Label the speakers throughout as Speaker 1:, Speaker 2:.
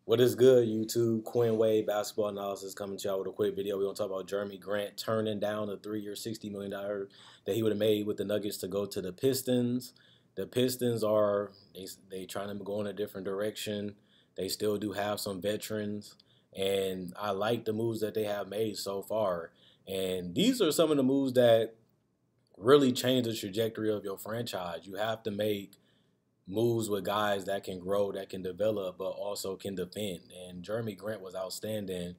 Speaker 1: What is good, YouTube? Quinn Wade basketball analysis coming to y'all with a quick video. We're going to talk about Jerami Grant turning down a 3-year, $60 million that he would have made with the Nuggets to go to the Pistons. The Pistons are, they trying to go in a different direction. They still do have some veterans, and I like the moves that they have made so far. And these are some of the moves that really change the trajectory of your franchise. You have to make moves with guys that can grow, that can develop, but also can defend. And Jerami Grant was outstanding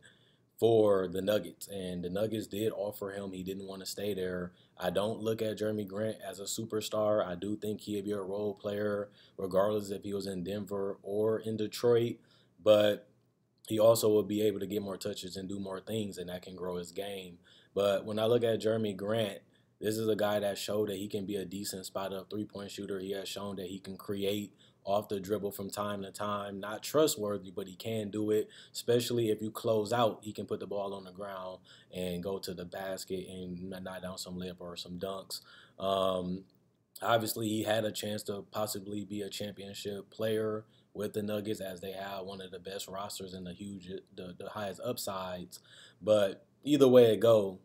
Speaker 1: for the Nuggets, and the Nuggets did offer him. He didn't want to stay there. I don't look at Jerami Grant as a superstar. I do think he'd be a role player, regardless if he was in Denver or in Detroit. But he also will be able to get more touches and do more things, and that can grow his game. But when I look at Jerami Grant, this is a guy that showed that he can be a decent spot-up three-point shooter. He has shown that he can create off the dribble from time to time. Not trustworthy, but he can do it, especially if you close out. He can put the ball on the ground and go to the basket and knock down some layup or some dunks. Obviously, he had a chance to possibly be a championship player with the Nuggets, as they have one of the best rosters and the highest upsides. But either way it go,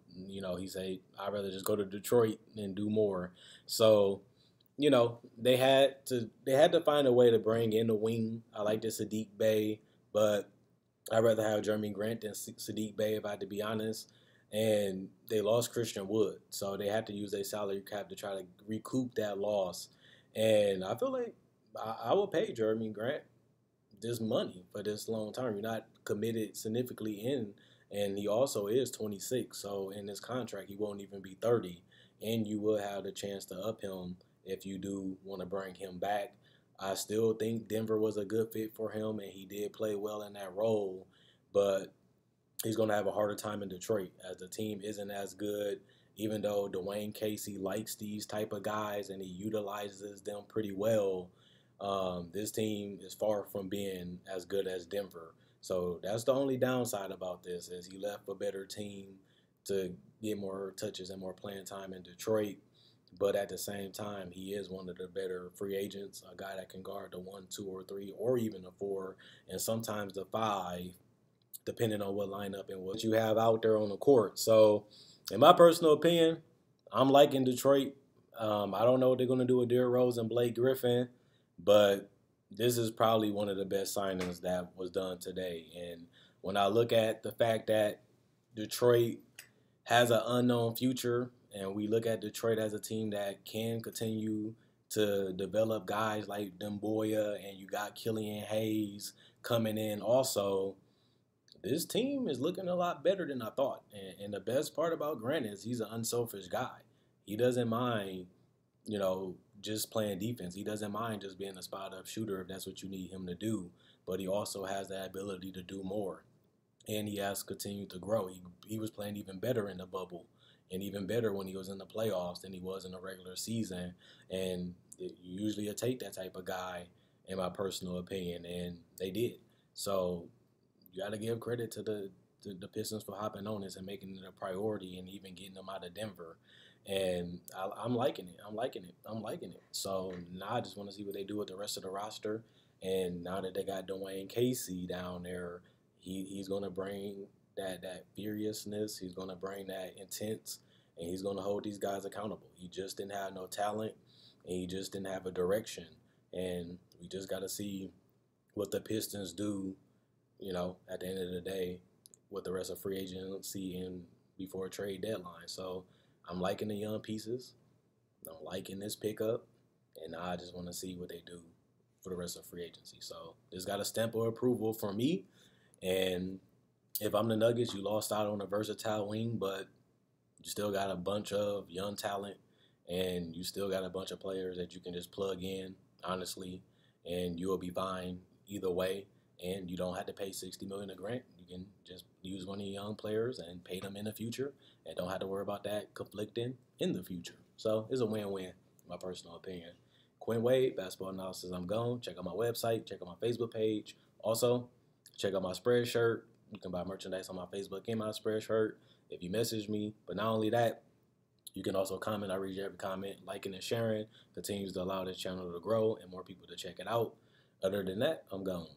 Speaker 1: he said, I'd rather just go to Detroit and do more. So, they had to find a way to bring in the wing. I like the Sadiq Bey, but I'd rather have Jerami Grant than Sadiq Bey, if I had to be honest. And they lost Christian Wood, so they had to use their salary cap to try to recoup that loss. And I feel like I will pay Jerami Grant this money for this long term. You're not committed significantly in, and he also is 26, so in this contract he won't even be 30, and you will have the chance to up him if you do want to bring him back. I still think Denver was a good fit for him, and he did play well in that role, but he's going to have a harder time in Detroit, as the team isn't as good. Even though Dwayne Casey likes these type of guys and he utilizes them pretty well, this team is far from being as good as Denver. So that's the only downside about this, is he left a better team to get more touches and more playing time in Detroit. But at the same time, he is one of the better free agents, a guy that can guard the 1, 2, or 3, or even the 4, and sometimes the 5, depending on what lineup and what you have out there on the court. So, in my personal opinion, I'm liking Detroit. I don't know what they're going to do with Derrick Rose and Blake Griffin, but this is probably one of the best signings that was done today. And when I look at the fact that Detroit has an unknown future, and we look at Detroit as a team that can continue to develop guys like Demboya, and you got Killian Hayes coming in also, this team is looking a lot better than I thought. And the best part about Grant is he's an unselfish guy. He doesn't mind, just playing defense. He doesn't mind just being a spot-up shooter if that's what you need him to do. But he also has the ability to do more. And he has continued to grow. He was playing even better in the bubble, and even better when he was in the playoffs than he was in the regular season. And usually you take that type of guy, in my personal opinion, and they did. So you got to give credit to the Pistons for hopping on this and making it a priority and even getting them out of Denver. And I'm liking it. I'm liking it. I'm liking it. So now I just want to see what they do with the rest of the roster. And now that they got Dwayne Casey down there, he's going to bring that furiousness. He's going to bring that intense, and he's going to hold these guys accountable. He just didn't have no talent, and he just didn't have a direction. And we just got to see what the Pistons do, at the end of the day, with the rest of free agency and before a trade deadline. So I'm liking the young pieces. I'm liking this pickup, and now I just want to see what they do for the rest of free agency. So this got a stamp of approval from me. And if I'm the Nuggets, you lost out on a versatile wing, but you still got a bunch of young talent, and you still got a bunch of players that you can just plug in, honestly, and you'll be fine either way. And you don't have to pay $60 million to Grant. You can just use one of your young players and pay them in the future, and don't have to worry about that conflicting in the future. So it's a win-win, in my personal opinion. Quinn Wade, basketball analysis. I'm gone. Check out my website. Check out my Facebook page. Also, check out my spread shirt. You can buy merchandise on my Facebook and my spread shirt if you message me. But not only that, you can also comment. I read every comment. Liking and sharing continues to allow this channel to grow and more people to check it out. Other than that, I'm gone.